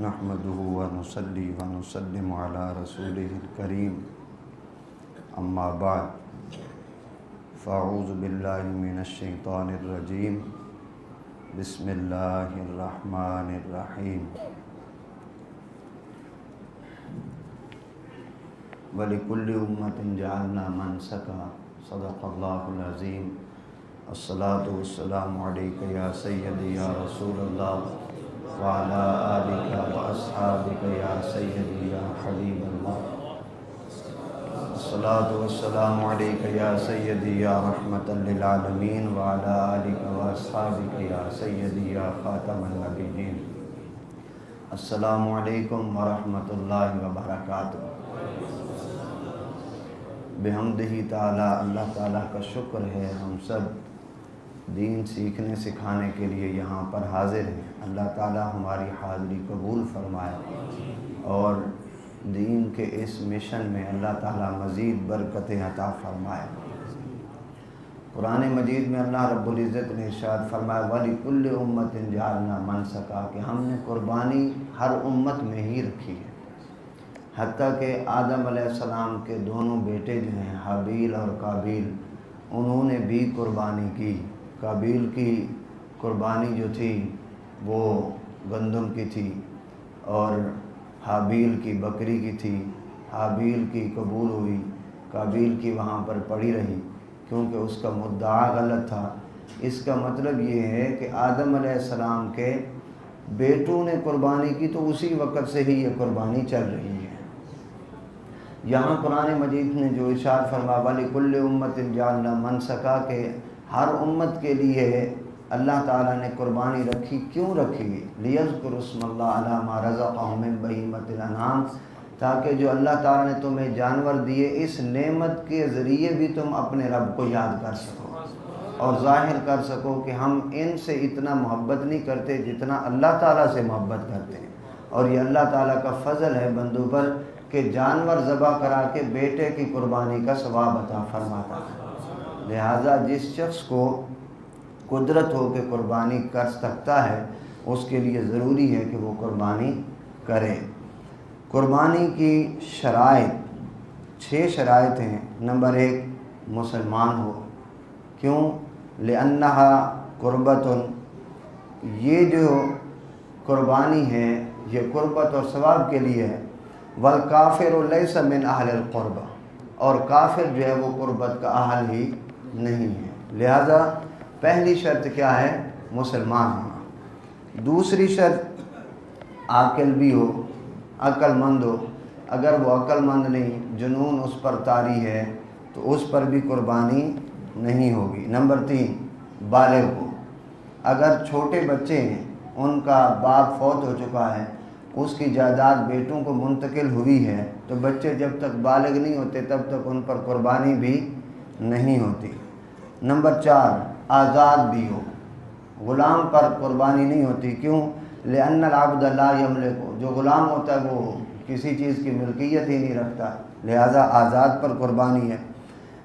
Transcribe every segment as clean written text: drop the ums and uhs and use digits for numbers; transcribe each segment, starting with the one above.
نحمده ونصلي ونسلم على رسوله الكريم اما بعد فاعوذ باللہ من الشیطان الرجیم بسم اللہ الرحمن الرحیم وَلِكُلِّ أُمَّةٍ جَعَلْنَا مَنْسَكًا صدق اللہ العظیم الصلاۃ والسلام علیک یا سیدی یا رسول اللہ وعلی آلک واصحابک یا سیدی یا حبیب اللہ الصلاۃ والسلام علیک یا سیدی یا رحمۃ للعالمین وعلی آلک واصحابک یا سیدی یا خاتم النبیین السلام علیکم ورحمۃ اللہ وبرکاتہ۔ بحمدہ تعالی اللہ تعالیٰ کا شکر ہے ہم سب دین سیکھنے سکھانے کے لیے یہاں پر حاضر ہیں۔ اللہ تعالیٰ ہماری حاضری قبول فرمائے اور دین کے اس مشن میں اللہ تعالیٰ مزید برکتیں عطا فرمائے۔ قرآن مجید میں اللہ رب العزت نے ارشاد فرمایا وَلِكُلِّ أُمَّةٍ جَعَلْنَا مَنْسَكًا کہ ہم نے قربانی ہر امت میں ہی رکھی ہے، حتیٰ کہ آدم علیہ السلام کے دونوں بیٹے جو ہیں حابیل اور قابیل، انہوں نے بھی قربانی کی۔ قابیل کی قربانی جو تھی وہ گندم کی تھی اور حابیل کی بکری کی تھی۔ حابیل کی قبول ہوئی، قابیل کی وہاں پر پڑی رہی کیونکہ اس کا مدعا غلط تھا۔ اس کا مطلب یہ ہے کہ آدم علیہ السلام کے بیٹوں نے قربانی کی تو اسی وقت سے ہی یہ قربانی چل رہی ہے۔ یہاں قرآن مجید نے جو ارشاد فرمایا وَلِكُلِّ أُمَّةٍ جَعَلْنَا مَنْسَكًا کہ ہر امت کے لیے اللہ تعالیٰ نے قربانی رکھی۔ کیوں رکھی؟ لِيَذْكُرُوا اسْمَ اللَّهِ عَلَىٰ مَا رَزَقَهُم مِّن بَهِيمَةِ الْأَنْعَامِ تاکہ جو اللہ تعالیٰ نے تمہیں جانور دیے اس نعمت کے ذریعے بھی تم اپنے رب کو یاد کر سکو اور ظاہر کر سکو کہ ہم ان سے اتنا محبت نہیں کرتے جتنا اللہ تعالیٰ سے محبت کرتے ہیں، اور یہ اللہ تعالیٰ کا فضل ہے بندوں پر کہ جانور ذبح کرا کے بیٹے کی قربانی کا ثواب عطا فرماتا ہے۔ لہٰذا جس شخص کو قدرت ہو کہ قربانی کر سکتا ہے اس کے لیے ضروری ہے کہ وہ قربانی کرے۔ قربانی کی شرائط 6 شرائط ہیں۔ نمبر 1 مسلمان ہو۔ کیوں؟ لِأَنَّهَا قُرْبَةٌ یہ جو قربانی ہے یہ قربت اور ثواب کے لیے ہے۔ وَالْكَافِرُ لَيْسَ مِنْ أَهْلِ الْقُرْبَةِ اور کافر جو ہے وہ قربت کا اہل ہی نہیں ہے۔ لہذا پہلی شرط کیا ہے؟ مسلمان ہونا۔ دوسری شرط عاقل بھی ہو، عقل مند ہو۔ اگر وہ عقل مند نہیں، جنون اس پر طاری ہے تو اس پر بھی قربانی نہیں ہوگی۔ نمبر 3 بالغ ہو۔ اگر چھوٹے بچے ہیں، ان کا باپ فوت ہو چکا ہے، اس کی جائیداد بیٹوں کو منتقل ہوئی ہے تو بچے جب تک بالغ نہیں ہوتے تب تک ان پر قربانی بھی نہیں ہوتی۔ نمبر 4 آزاد بھی ہو۔ غلام پر قربانی نہیں ہوتی۔ کیوں؟ لأن العبد لا يملك جو غلام ہوتا ہے وہ کسی چیز کی ملکیت ہی نہیں رکھتا، لہذا آزاد پر قربانی ہے۔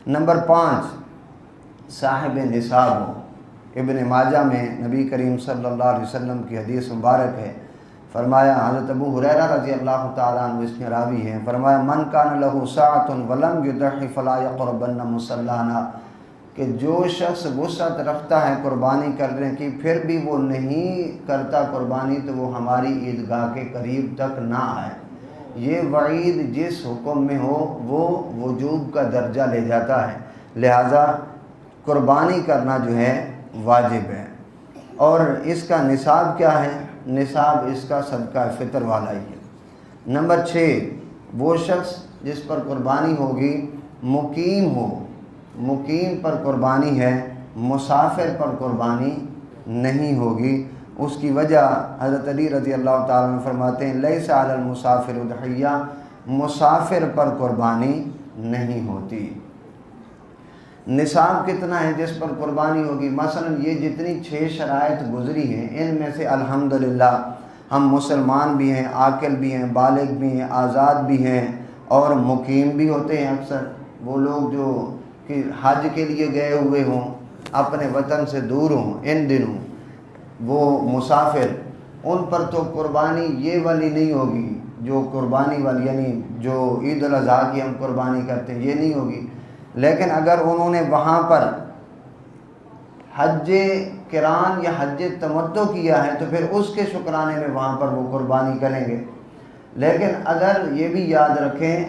نمبر 5 صاحب نصاب ہو۔ ابن ماجہ میں نبی کریم صلی اللہ علیہ وسلم کی حدیث مبارک ہے، فرمایا حضرت ابو ہریرہ رضی اللہ تعالیٰ عنہ اس میں راوی ہیں، فرمایا من کان لہ ساعۃ ولم یضحِ فلا یقربن مصلانا کہ جو شخص وسعت رکھتا ہے قربانی کرنے کی پھر بھی وہ نہیں کرتا قربانی تو وہ ہماری عیدگاہ کے قریب تک نہ آئے۔ یہ وعید جس حکم میں ہو وہ وجوب کا درجہ لے جاتا ہے، لہذا قربانی کرنا جو ہے واجب ہے۔ اور اس کا نصاب کیا ہے؟ نصاب اس کا صدقہ فطر والا ہی ہے۔ نمبر 6 وہ شخص جس پر قربانی ہوگی مقیم ہو۔ مقیم پر قربانی ہے، مسافر پر قربانی نہیں ہوگی۔ اس کی وجہ حضرت علی رضی اللہ تعالیٰ عنہ فرماتے ہیں لیس علی المسافر اضحیہ مسافر پر قربانی نہیں ہوتی۔ نصاب کتنا ہے جس پر قربانی ہوگی؟ مثلا یہ جتنی 6 شرائط گزری ہیں ان میں سے الحمدللہ ہم مسلمان بھی ہیں، عاقل بھی ہیں، بالغ بھی ہیں، آزاد بھی ہیں اور مقیم بھی ہوتے ہیں۔ اکثر وہ لوگ جو کہ حج کے لیے گئے ہوئے ہوں، اپنے وطن سے دور ہوں، ان دنوں وہ مسافر ان پر تو قربانی یہ والی نہیں ہوگی جو قربانی والی، یعنی جو عید الاضحیٰ کی ہم قربانی کرتے ہیں یہ نہیں ہوگی۔ لیکن اگر انہوں نے وہاں پر حج قران یا حج تمتع کیا ہے تو پھر اس کے شکرانے میں وہاں پر وہ قربانی کریں گے۔ لیکن اگر یہ بھی یاد رکھیں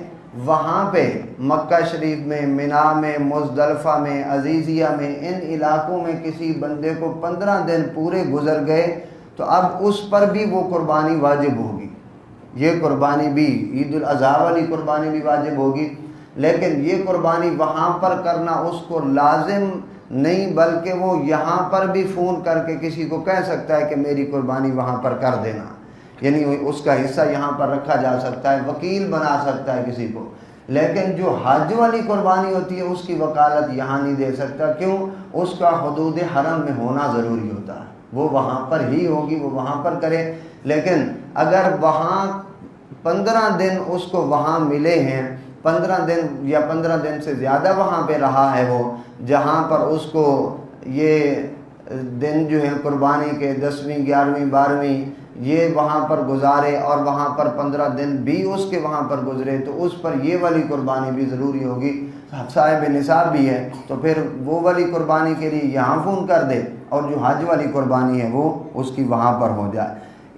وہاں پہ مکہ شریف میں، منی میں، مزدلفہ میں، عزیزیہ میں، ان علاقوں میں کسی بندے کو 15 دن پورے گزر گئے تو اب اس پر بھی وہ قربانی واجب ہوگی، یہ قربانی بھی عید الاضحیٰ والی قربانی بھی واجب ہوگی۔ لیکن یہ قربانی وہاں پر کرنا اس کو لازم نہیں، بلکہ وہ یہاں پر بھی فون کر کے کسی کو کہہ سکتا ہے کہ میری قربانی وہاں پر کر دینا، یعنی اس کا حصہ یہاں پر رکھا جا سکتا ہے، وکیل بنا سکتا ہے کسی کو۔ لیکن جو حج والی قربانی ہوتی ہے اس کی وکالت یہاں نہیں دے سکتا، کیوں؟ اس کا حدود حرم میں ہونا ضروری ہوتا ہے، وہ وہاں پر ہی ہوگی، وہ وہاں پر کرے۔ لیکن اگر وہاں 15 دن اس کو وہاں ملے ہیں، 15 دن یا 15 دن سے زیادہ وہاں پہ رہا ہے وہ، جہاں پر اس کو یہ دن جو ہے قربانی کے 10ویں 11ویں 12ویں یہ وہاں پر گزارے اور وہاں پر 15 دن بھی اس کے وہاں پر گزرے تو اس پر یہ والی قربانی بھی ضروری ہوگی۔ صاحب نصاب بھی ہے تو پھر وہ والی قربانی کے لیے یہاں فون کر دے اور جو حج والی قربانی ہے وہ اس کی وہاں پر ہو جائے۔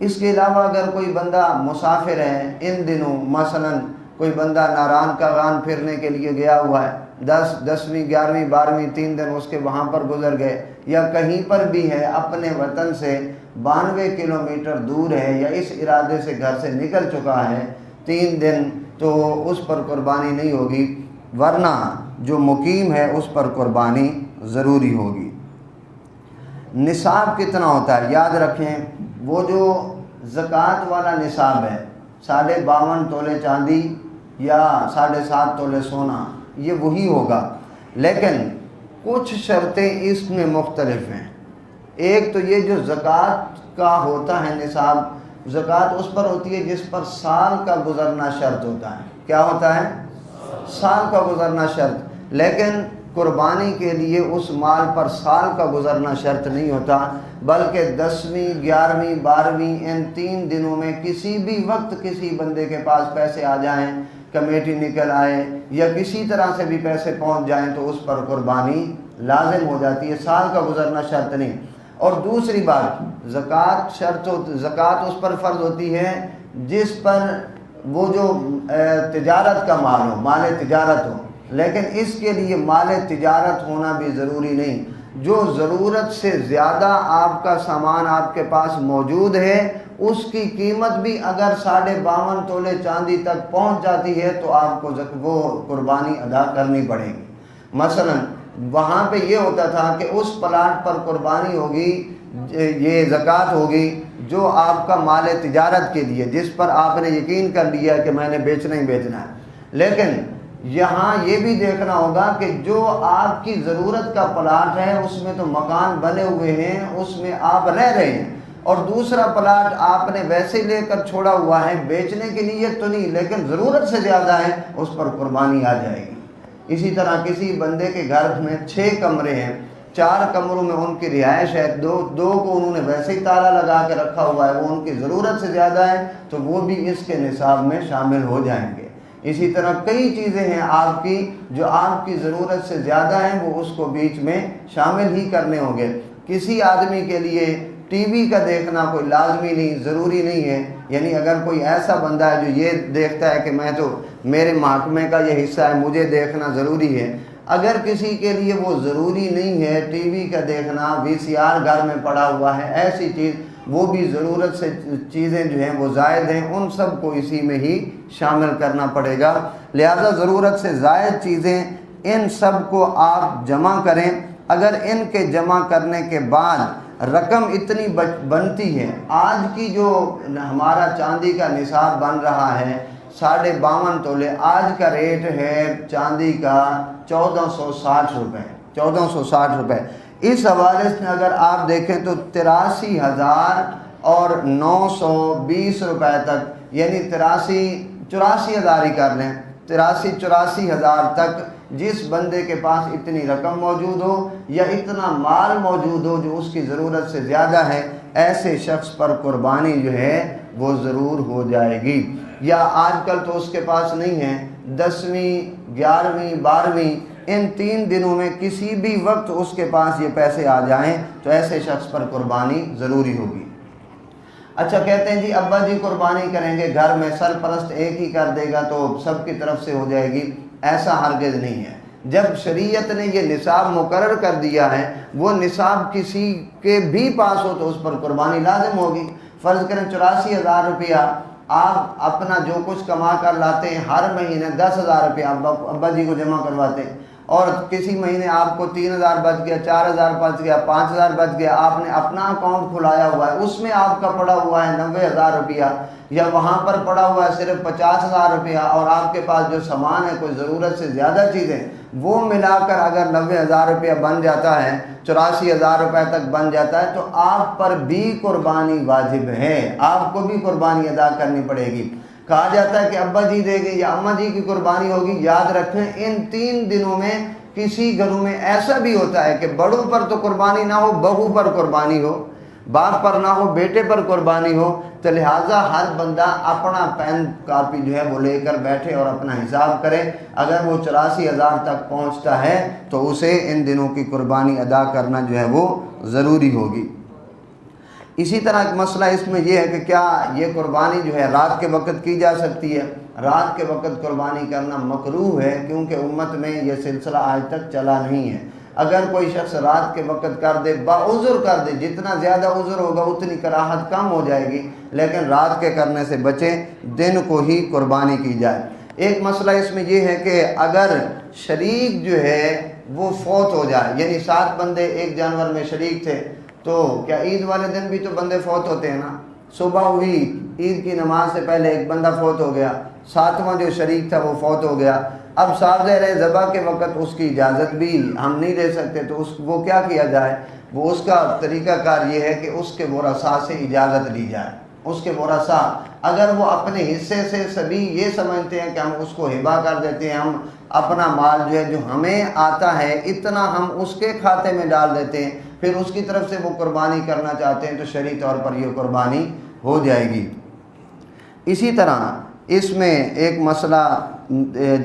اس کے علاوہ اگر کوئی بندہ مسافر ہے ان دنوں، مثلا کوئی بندہ ناران کا غان پھرنے کے لیے گیا ہوا ہے، 10ویں 11ویں 12ویں 3 دن اس کے وہاں پر گزر گئے، یا کہیں پر بھی ہے اپنے وطن سے 92 کلومیٹر دور ہے یا اس ارادے سے گھر سے نکل چکا ہے 3 دن، تو اس پر قربانی نہیں ہوگی، ورنہ جو مقیم ہے اس پر قربانی ضروری ہوگی۔ نصاب کتنا ہوتا ہے یاد رکھیں، وہ جو زکوٰۃ والا نصاب ہے 52.5 تولے چاندی یا 7.5 تولے سونا، یہ وہی ہوگا، لیکن کچھ شرطیں اس میں مختلف ہیں۔ ایک تو یہ جو زکوٰۃ کا ہوتا ہے نصاب، زکوٰۃ اس پر ہوتی ہے جس پر سال کا گزرنا شرط ہوتا ہے۔ کیا ہوتا ہے؟ سال کا گزرنا شرط۔ لیکن قربانی کے لیے اس مال پر سال کا گزرنا شرط نہیں ہوتا، بلکہ 10ویں 11ویں 12ویں ان 3 دنوں میں کسی بھی وقت کسی بندے کے پاس پیسے آ جائیں، کمیٹی نکل آئے یا کسی طرح سے بھی پیسے پہنچ جائیں تو اس پر قربانی لازم ہو جاتی ہے، سال کا گزرنا شرط نہیں۔ اور دوسری بات، زکوٰۃ اس پر فرض ہوتی ہے جس پر وہ جو تجارت کا مال ہو، مال تجارت ہو، لیکن اس کے لیے مال تجارت ہونا بھی ضروری نہیں۔ جو ضرورت سے زیادہ آپ کا سامان آپ کے پاس موجود ہے، اس کی قیمت بھی اگر 52.5 تولے چاندی تک پہنچ جاتی ہے تو آپ کو وہ قربانی ادا کرنی پڑے گی۔ مثلا وہاں پہ یہ ہوتا تھا کہ اس پلاٹ پر قربانی ہوگی، یہ زکوٰۃ ہوگی جو آپ کا مال تجارت کے لیے، جس پر آپ نے یقین کر لیا کہ میں نے بیچنا ہی بیچنا ہے۔ لیکن یہاں یہ بھی دیکھنا ہوگا کہ جو آپ کی ضرورت کا پلاٹ ہے اس میں تو مکان بنے ہوئے ہیں، اس میں آپ رہ رہے ہیں، اور دوسرا پلاٹ آپ نے ویسے لے کر چھوڑا ہوا ہے، بیچنے کے لیے تو نہیں لیکن ضرورت سے زیادہ ہے، اس پر قربانی آ جائے گی۔ اسی طرح کسی بندے کے گھر میں 6 کمرے ہیں، 4 کمروں میں ان کی رہائش ہے، دو کو انہوں نے ویسے ہی تالا لگا کے رکھا ہوا ہے، وہ ان کی ضرورت سے زیادہ ہے تو وہ بھی اس کے نصاب میں شامل ہو جائیں گے۔ اسی طرح کئی چیزیں ہیں آپ کی جو آپ کی ضرورت سے زیادہ ہیں، وہ اس کو بیچ میں شامل ہی کرنے ہوں گے۔ کسی آدمی کے لیے ٹی وی کا دیکھنا کوئی لازمی نہیں، ضروری نہیں ہے، یعنی اگر کوئی ایسا بندہ ہے جو یہ دیکھتا ہے کہ میں تو میرے محکمے کا یہ حصہ ہے مجھے دیکھنا ضروری ہے، اگر کسی کے لیے وہ ضروری نہیں ہے ٹی وی کا دیکھنا، VCR گھر میں پڑا ہوا ہے، ایسی چیز وہ بھی ضرورت سے چیزیں جو ہیں وہ زائد ہیں، ان سب کو اسی میں ہی شامل کرنا پڑے گا۔ لہذا ضرورت سے زائد چیزیں ان سب کو آپ جمع کریں۔ اگر ان کے جمع کرنے کے بعد رقم اتنی بنتی ہے، آج کی جو ہمارا چاندی کا نصاب بن رہا ہے 52.5 تولے، آج کا ریٹ ہے چاندی کا 1460 روپے، 1460 روپے۔ اس حوالے سے اگر آپ دیکھیں تو 83,920 روپے تک، یعنی 84,000 ہی کر لیں، 84,000 تک جس بندے کے پاس اتنی رقم موجود ہو یا اتنا مال موجود ہو جو اس کی ضرورت سے زیادہ ہے، ایسے شخص پر قربانی جو ہے وہ ضرور ہو جائے گی۔ یا آج کل تو اس کے پاس نہیں ہے، 10ویں 11ویں 12ویں ان 3 دنوں میں کسی بھی وقت اس کے پاس یہ پیسے آ جائیں تو ایسے شخص پر قربانی ضروری ہوگی۔ اچھا کہتے ہیں جی ابا جی قربانی کریں گے، گھر میں سرپرست ایک ہی کر دے گا تو سب کی طرف سے ہو جائے گی، ایسا ہرگز نہیں ہے۔ جب شریعت نے یہ نصاب مقرر کر دیا ہے، وہ نصاب کسی کے بھی پاس ہو تو اس پر قربانی لازم ہوگی۔ فرض کریں 84,000 روپیہ آپ اپنا جو کچھ کما کر لاتے ہیں، ہر مہینے 10,000 روپیہ ابا جی کو جمع کرواتے ہیں، اور کسی مہینے آپ کو 3,000 بچ گیا، 4,000 بچ گیا، 5,000 بچ گیا، آپ نے اپنا اکاؤنٹ کھلایا ہوا ہے، اس میں آپ کا پڑا ہوا ہے 90,000 روپیہ، یا وہاں پر پڑا ہوا ہے صرف 50,000 روپیہ، اور آپ کے پاس جو سامان ہے کوئی ضرورت سے زیادہ چیزیں، وہ ملا کر اگر 90,000 روپیہ بن جاتا ہے، 84,000 روپے تک بن جاتا ہے، تو آپ پر بھی قربانی واجب ہے، آپ کو بھی قربانی ادا کرنی پڑے گی۔ کہا جاتا ہے کہ ابا جی دے گے یا اماں جی کی قربانی ہوگی، یاد رکھیں ان 3 دنوں میں کسی گھروں میں ایسا بھی ہوتا ہے کہ بڑوں پر تو قربانی نہ ہو، بہو پر قربانی ہو، باپ پر نہ ہو، بیٹے پر قربانی ہو، تو لہٰذا ہر بندہ اپنا پین کاپی جو ہے وہ لے کر بیٹھے اور اپنا حساب کرے۔ اگر وہ 84,000 تک پہنچتا ہے تو اسے ان دنوں کی قربانی ادا کرنا جو ہے وہ ضروری ہوگی۔ اسی طرح ایک مسئلہ اس میں یہ ہے کہ کیا یہ قربانی جو ہے رات کے وقت کی جا سکتی ہے؟ رات کے وقت قربانی کرنا مکروہ ہے، کیونکہ امت میں یہ سلسلہ آج تک چلا نہیں ہے۔ اگر کوئی شخص رات کے وقت کر دے، بعذر کر دے، جتنا زیادہ عذر ہوگا اتنی کراہت کم ہو جائے گی، لیکن رات کے کرنے سے بچیں، دن کو ہی قربانی کی جائے۔ ایک مسئلہ اس میں یہ ہے کہ اگر شریک جو ہے وہ فوت ہو جائے، یعنی 7 بندے ایک جانور میں شریک تھے، تو کیا عید والے دن بھی تو بندے فوت ہوتے ہیں نا؟ صبح ہوئی، عید کی نماز سے پہلے ایک بندہ فوت ہو گیا، 7واں جو شریک تھا وہ فوت ہو گیا، اب صاحب ذبح کے وقت اس کی اجازت بھی ہم نہیں دے سکتے، تو وہ کیا کیا جائے؟ وہ اس کا طریقہ کار یہ ہے کہ اس کے ورثاء سے اجازت لی جائے۔ اس کے ورثاء اگر وہ اپنے حصے سے سبھی یہ سمجھتے ہیں کہ ہم اس کو ہبہ کر دیتے ہیں، ہم اپنا مال جو ہے جو ہمیں آتا ہے اتنا ہم اس کے کھاتے میں ڈال دیتے ہیں، پھر اس کی طرف سے وہ قربانی کرنا چاہتے ہیں، تو شرعی طور پر یہ قربانی ہو جائے گی۔ اسی طرح اس میں ایک مسئلہ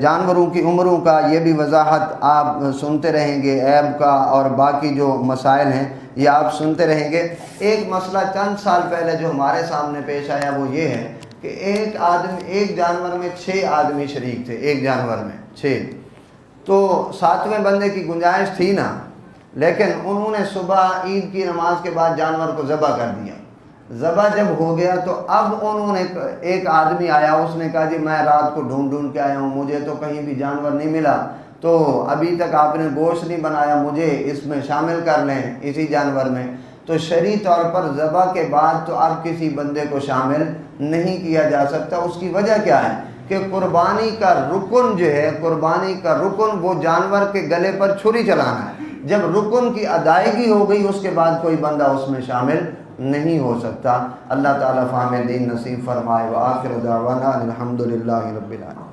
جانوروں کی عمروں کا، یہ بھی وضاحت آپ سنتے رہیں گے، عیب کا اور باقی جو مسائل ہیں یہ آپ سنتے رہیں گے۔ ایک مسئلہ چند سال پہلے جو ہمارے سامنے پیش آیا وہ یہ ہے کہ ایک جانور میں 6 آدمی شریک تھے، ایک جانور میں 6، تو 7ویں بندے کی گنجائش تھی نا، لیکن انہوں نے صبح عید کی نماز کے بعد جانور کو ذبح کر دیا۔ ذبح جب ہو گیا تو اب انہوں نے، ایک آدمی آیا، اس نے کہا جی میں رات کو ڈھونڈ کے آیا ہوں، مجھے تو کہیں بھی جانور نہیں ملا، تو ابھی تک آپ نے گوشت نہیں بنایا، مجھے اس میں شامل کر لیں اسی جانور میں۔ تو شرعی طور پر ذبح کے بعد تو اب کسی بندے کو شامل نہیں کیا جا سکتا۔ اس کی وجہ کیا ہے کہ قربانی کا رکن جو ہے، قربانی کا رکن وہ جانور کے گلے پر چھری چلانا ہے۔ جب رکن کی ادائیگی ہو گئی اس کے بعد کوئی بندہ اس میں شامل نہیں ہو سکتا۔ اللہ تعالیٰ فہم دین نصیب فرمائے۔ وآخر دعوانا الحمدللہ رب العالمین۔